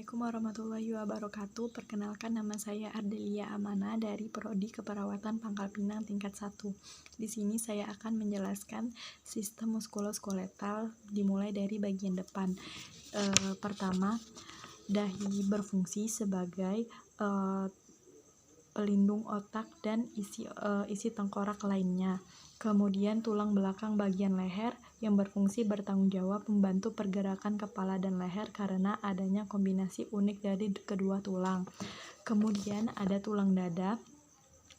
Assalamualaikum warahmatullahi wabarakatuh. Perkenalkan, nama saya Ardelia Amana dari Prodi Keperawatan Pangkal Pinang tingkat 1. Di sini saya akan menjelaskan sistem muskuloskeletal dimulai dari bagian depan. Pertama, dahi berfungsi sebagai pelindung otak dan isi tengkorak lainnya. Kemudian tulang belakang bagian leher yang berfungsi bertanggung jawab membantu pergerakan kepala dan leher karena adanya kombinasi unik dari kedua tulang. Kemudian ada tulang dada.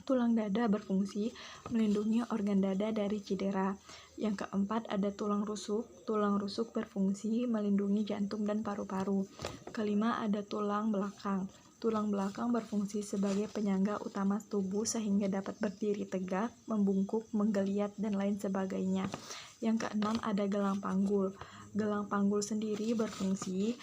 Tulang dada berfungsi melindungi organ dada dari cedera. Yang keempat ada tulang rusuk. Tulang rusuk berfungsi melindungi jantung dan paru-paru. Kelima ada tulang belakang. Tulang belakang berfungsi sebagai penyangga utama tubuh sehingga dapat berdiri tegak, membungkuk, menggeliat, dan lain sebagainya. Yang keenam ada gelang panggul. Gelang panggul sendiri berfungsi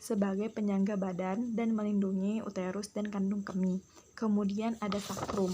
sebagai penyangga badan dan melindungi uterus dan kandung kemih. Kemudian ada sakrum.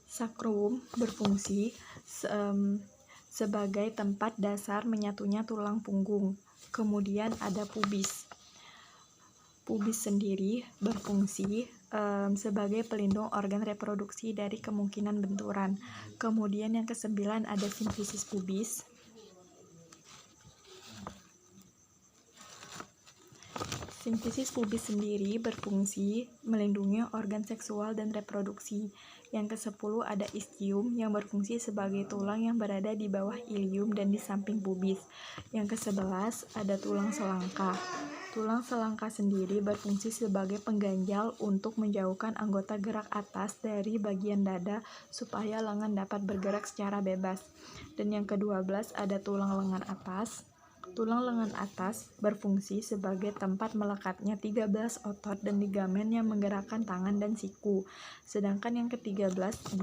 Sakrum berfungsi sebagai tempat dasar menyatunya tulang punggung. Kemudian ada pubis. Pubis sendiri berfungsi sebagai pelindung organ reproduksi dari kemungkinan benturan. Kemudian yang kesembilan ada simfisis pubis. Simfisis pubis sendiri berfungsi melindungi organ seksual dan reproduksi. Yang ke-10 ada ischium yang berfungsi sebagai tulang yang berada di bawah ilium dan di samping pubis. Yang ke-11 ada tulang selangka. Tulang selangka sendiri berfungsi sebagai pengganjal untuk menjauhkan anggota gerak atas dari bagian dada supaya lengan dapat bergerak secara bebas. Dan yang ke-12 ada tulang lengan atas. Tulang lengan atas berfungsi sebagai tempat melekatnya 13 otot dan ligamen yang menggerakkan tangan dan siku. Sedangkan yang ke-13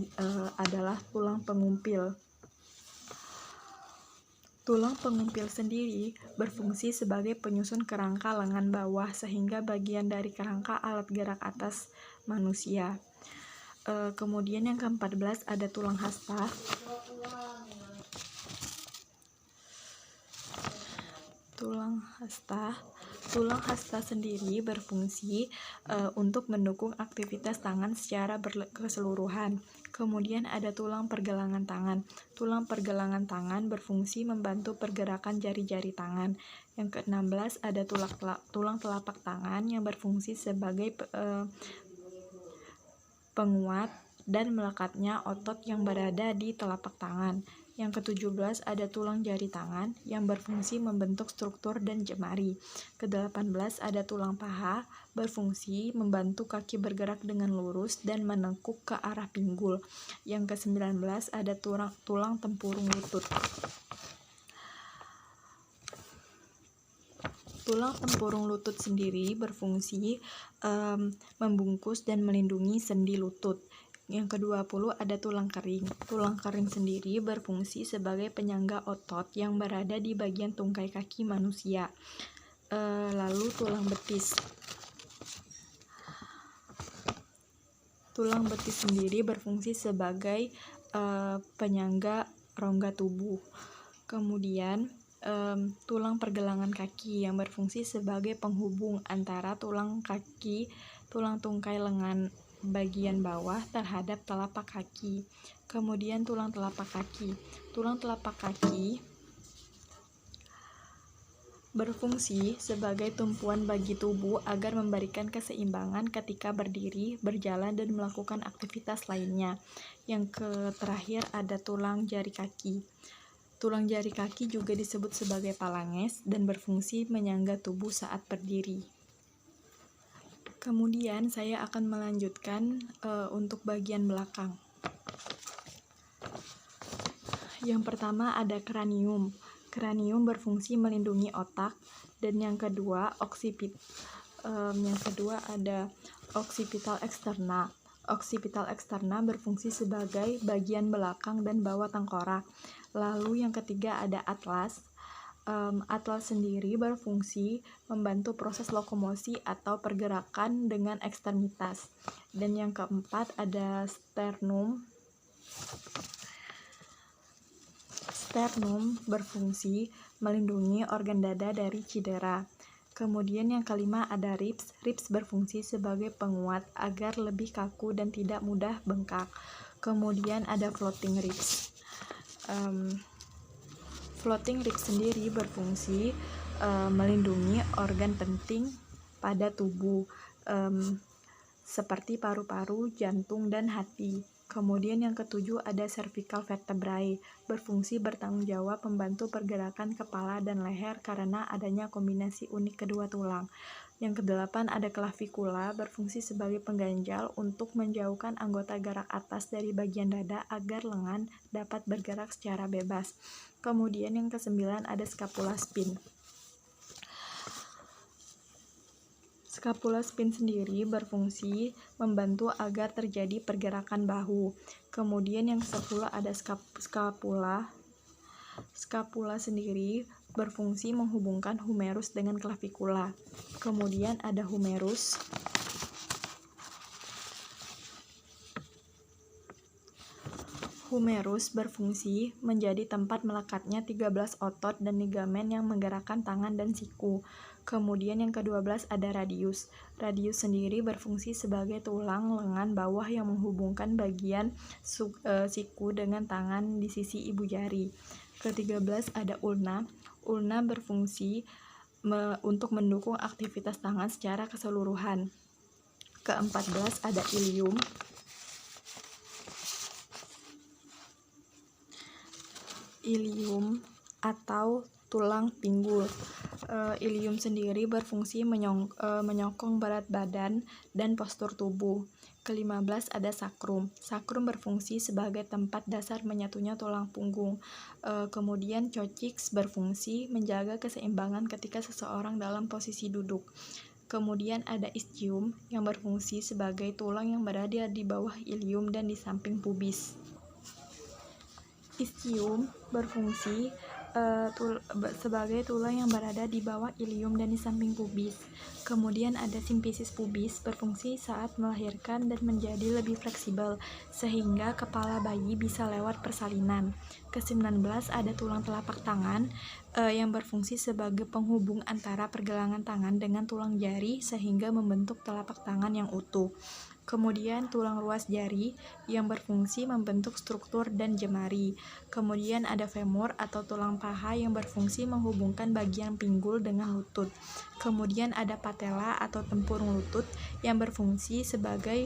adalah tulang pengumpil. Tulang pengumpil sendiri berfungsi sebagai penyusun kerangka lengan bawah sehingga bagian dari kerangka alat gerak atas manusia. Kemudian yang ke-14 ada tulang hasta. Tulang hasta sendiri berfungsi untuk mendukung aktivitas tangan secara keseluruhan. Kemudian ada tulang pergelangan tangan. Tulang pergelangan tangan berfungsi membantu pergerakan jari-jari tangan. Yang ke-16 ada tulang telapak tangan yang berfungsi sebagai penguat dan melekatnya otot yang berada di telapak tangan. Yang ke-17 ada tulang jari tangan yang berfungsi membentuk struktur dan jemari. Ke-18 ada tulang paha berfungsi membantu kaki bergerak dengan lurus dan menekuk ke arah pinggul. Yang ke-19 ada tulang tempurung lutut. Tulang tempurung lutut sendiri berfungsi membungkus dan melindungi sendi lutut. Yang ke-20 ada tulang kering. Tulang kering sendiri berfungsi sebagai penyangga otot yang berada di bagian tungkai kaki manusia. Lalu tulang betis. Tulang betis sendiri berfungsi sebagai penyangga rongga tubuh. Kemudian tulang pergelangan kaki yang berfungsi sebagai penghubung antara tulang tungkai lengan bagian bawah terhadap telapak kaki. Kemudian tulang telapak kaki. Tulang telapak kaki berfungsi sebagai tumpuan bagi tubuh agar memberikan keseimbangan ketika berdiri, berjalan, dan melakukan aktivitas lainnya. Yang terakhir ada tulang jari kaki. Tulang jari kaki juga disebut sebagai palanges dan berfungsi menyangga tubuh saat berdiri. Kemudian saya akan melanjutkan untuk bagian belakang. Yang pertama ada kranium. Kranium berfungsi melindungi otak. Dan yang kedua ada oksipital eksterna. Oksipital eksterna berfungsi sebagai bagian belakang dan bawah tengkorak. Lalu yang ketiga ada atlas. Atlas sendiri berfungsi membantu proses lokomosi atau pergerakan dengan ekstremitas. Dan yang keempat ada sternum. Sternum berfungsi melindungi organ dada dari cedera. Kemudian yang kelima ada ribs. Ribs berfungsi sebagai penguat agar lebih kaku dan tidak mudah bengkak. Kemudian ada floating ribs. Floating ribs sendiri berfungsi melindungi organ penting pada tubuh seperti paru-paru, jantung, dan hati. Kemudian yang ketujuh ada cervical vertebrae, berfungsi bertanggung jawab membantu pergerakan kepala dan leher karena adanya kombinasi unik kedua tulang. Yang kedelapan ada clavicula, berfungsi sebagai pengganjal untuk menjauhkan anggota gerak atas dari bagian dada agar lengan dapat bergerak secara bebas. Kemudian yang kesembilan ada scapula spine. Scapula spine sendiri berfungsi membantu agar terjadi pergerakan bahu. Kemudian yang ke-10 ada scapula. Scapula sendiri berfungsi menghubungkan humerus dengan clavicula. Kemudian ada humerus. Humerus berfungsi menjadi tempat melekatnya 13 otot dan ligamen yang menggerakkan tangan dan siku. Kemudian yang ke-12 ada radius. Radius sendiri berfungsi sebagai tulang lengan bawah yang menghubungkan bagian siku dengan tangan di sisi ibu jari. Ke-13 ada ulna. Ulna berfungsi untuk mendukung aktivitas tangan secara keseluruhan. Ke-14 ada ilium. Ilium atau tulang pinggul. Ilium sendiri berfungsi menyokong berat badan dan postur tubuh. Ke-15 ada sakrum. Sakrum berfungsi sebagai tempat dasar menyatunya tulang punggung. Kemudian coccyx berfungsi menjaga keseimbangan ketika seseorang dalam posisi duduk. Kemudian ada ischium yang berfungsi sebagai tulang yang berada di bawah ilium dan di samping pubis. Ischium berfungsi sebagai tulang yang berada di bawah ilium dan di samping pubis. Kemudian ada simfisis pubis, berfungsi saat melahirkan dan menjadi lebih fleksibel sehingga kepala bayi bisa lewat persalinan. Ke-19 ada tulang telapak tangan yang berfungsi sebagai penghubung antara pergelangan tangan dengan tulang jari sehingga membentuk telapak tangan yang utuh. Kemudian tulang ruas jari yang berfungsi membentuk struktur dan jemari. Kemudian ada femur atau tulang paha yang berfungsi menghubungkan bagian pinggul dengan lutut. Kemudian ada patella atau tempurung lutut yang berfungsi sebagai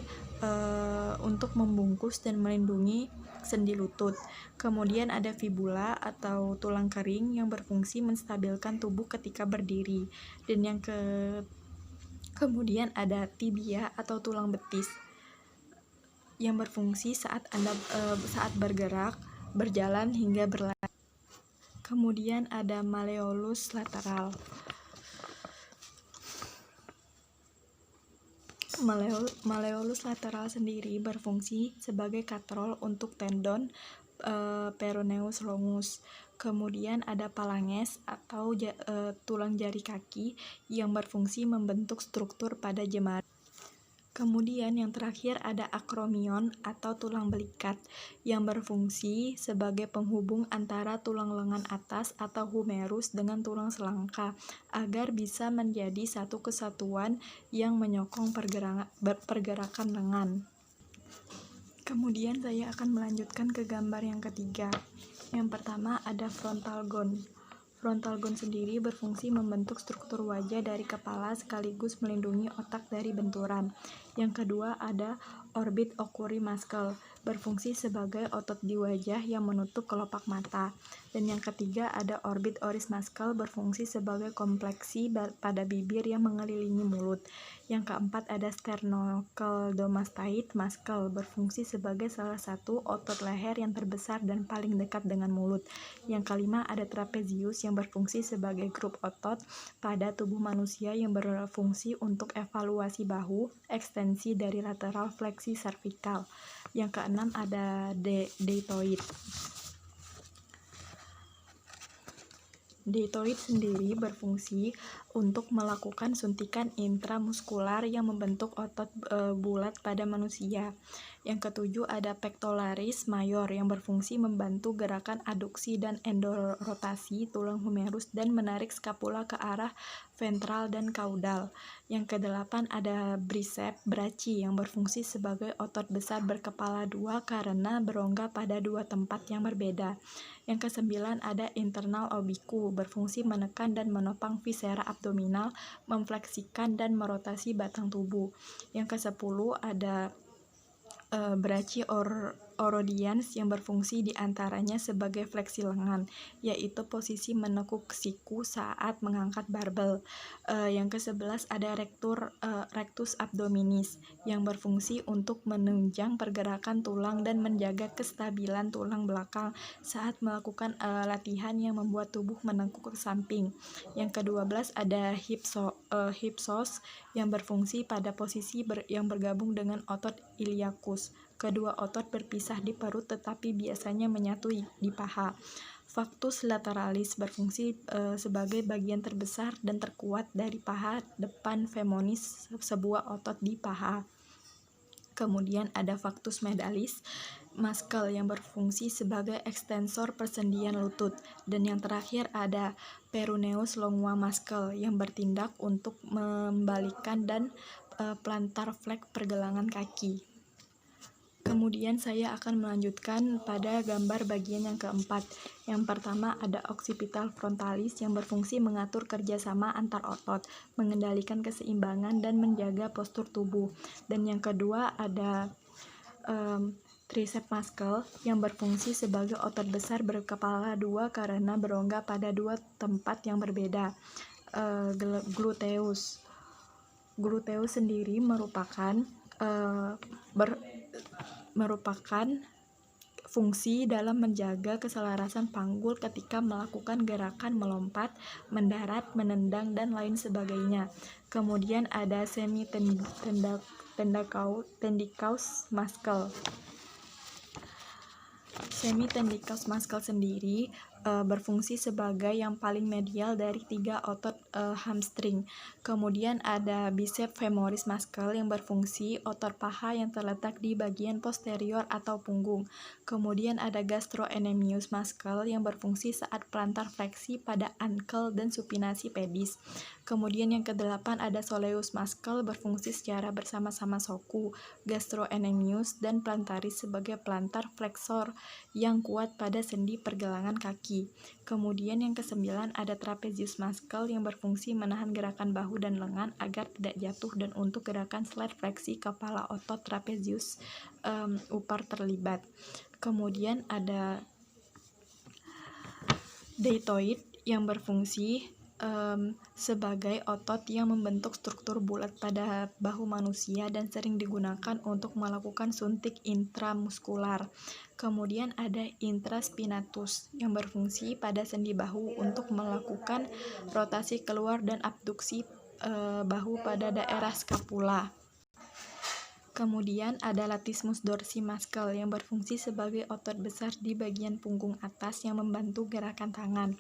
untuk membungkus dan melindungi sendi lutut. Kemudian ada fibula atau tulang kering yang berfungsi menstabilkan tubuh ketika berdiri. Dan kemudian ada tibia atau tulang betis yang berfungsi saat bergerak, berjalan hingga berlari. Kemudian ada malleolus lateral. Malleolus lateral sendiri berfungsi sebagai katrol untuk tendon peroneus longus. Kemudian ada phalanges atau tulang jari kaki yang berfungsi membentuk struktur pada jemari. Kemudian yang terakhir ada akromion atau tulang belikat yang berfungsi sebagai penghubung antara tulang lengan atas atau humerus dengan tulang selangka agar bisa menjadi satu kesatuan yang menyokong pergerakan lengan. Kemudian saya akan melanjutkan ke gambar yang ketiga. Yang pertama ada frontal gone. Frontal gone sendiri berfungsi membentuk struktur wajah dari kepala sekaligus melindungi otak dari benturan. Yang kedua ada orbit oculi muscle, berfungsi sebagai otot di wajah yang menutup kelopak mata. Dan yang ketiga ada orbit oris muscle, berfungsi sebagai kompleksi pada bibir yang mengelilingi mulut. Yang keempat ada sternocleidomastoid muscle, berfungsi sebagai salah satu otot leher yang terbesar dan paling dekat dengan mulut. Yang kelima ada trapezius yang berfungsi sebagai grup otot pada tubuh manusia yang berfungsi untuk evaluasi bahu, ekstensi dari lateral, fleksi servikal. Yang keenam ada deltoid. Deltoid sendiri berfungsi untuk melakukan suntikan intramuskular yang membentuk otot bulat pada manusia. Yang ketujuh ada pectoralis major yang berfungsi membantu gerakan aduksi dan endorotasi tulang humerus dan menarik skapula ke arah ventral dan caudal. Yang kedelapan ada biceps brachii yang berfungsi sebagai otot besar berkepala dua karena berongga pada dua tempat yang berbeda. Yang kesembilan ada internal oblique berfungsi menekan dan menopang viscera abdominal, memfleksikan dan merotasi batang tubuh. Yang kesepuluh ada brachiosaurodians yang berfungsi diantaranya sebagai fleksi lengan, yaitu posisi menekuk siku saat mengangkat barbel. Yang ke-11 ada rectus abdominis yang berfungsi untuk menunjang pergerakan tulang dan menjaga kestabilan tulang belakang saat melakukan latihan yang membuat tubuh menekuk ke samping. Yang ke-12 ada hipsos yang berfungsi pada posisi yang bergabung dengan otot iliacus. Kedua otot berpisah di perut tetapi biasanya menyatu di paha. Factus lateralis berfungsi sebagai bagian terbesar dan terkuat dari paha depan femoris, sebuah otot di paha. Kemudian ada factus medalis muscle yang berfungsi sebagai ekstensor persendian lutut. Dan yang terakhir ada peroneus longua muscle yang bertindak untuk membalikan dan plantar flex pergelangan kaki. Kemudian saya akan melanjutkan pada gambar bagian yang keempat. Yang pertama ada occipital frontalis yang berfungsi mengatur kerjasama antar otot, mengendalikan keseimbangan dan menjaga postur tubuh. Dan yang kedua ada triceps muscle yang berfungsi sebagai otot besar berkepala dua karena berongga pada dua tempat yang berbeda. Gluteus sendiri merupakan fungsi dalam menjaga keselarasan panggul ketika melakukan gerakan melompat, mendarat, menendang, dan lain sebagainya. Kemudian ada semitendinous muscle. Semitendinous muscle sendiri berfungsi sebagai yang paling medial dari tiga otot hamstring. Kemudian ada biceps femoris muscle yang berfungsi otot paha yang terletak di bagian posterior atau punggung. Kemudian ada gastrocnemius muscle yang berfungsi saat plantar fleksi pada ankle dan supinasi pedis. Kemudian yang kedelapan ada soleus muscle berfungsi secara bersama-sama soku, gastrocnemius, dan plantaris sebagai plantar flexor yang kuat pada sendi pergelangan kaki. Kemudian yang kesembilan ada trapezius muscle yang berfungsi menahan gerakan bahu dan lengan agar tidak jatuh dan untuk gerakan slide fleksi kepala otot trapezius upper terlibat. Kemudian ada deltoid yang berfungsi sebagai otot yang membentuk struktur bulat pada bahu manusia dan sering digunakan untuk melakukan suntik intramuskular. Kemudian ada intraspinatus yang berfungsi pada sendi bahu untuk melakukan rotasi keluar dan abduksi bahu pada daerah skapula. Kemudian ada latissimus dorsi muscle yang berfungsi sebagai otot besar di bagian punggung atas yang membantu gerakan tangan.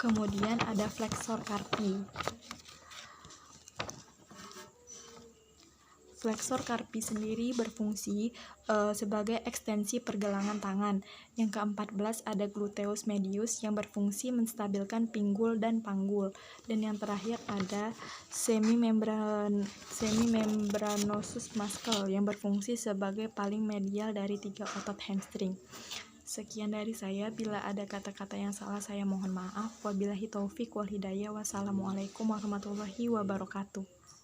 Kemudian ada flexor carpi. Flexor carpi sendiri berfungsi sebagai ekstensi pergelangan tangan. Yang ke-14 ada gluteus medius yang berfungsi menstabilkan pinggul dan panggul. Dan yang terakhir ada semimembranosus muscle yang berfungsi sebagai paling medial dari tiga otot hamstring. Sekian dari saya. Bila ada kata-kata yang salah saya mohon maaf. Wabillahi taufik wal hidayah. Wassalamualaikum warahmatullahi wabarakatuh.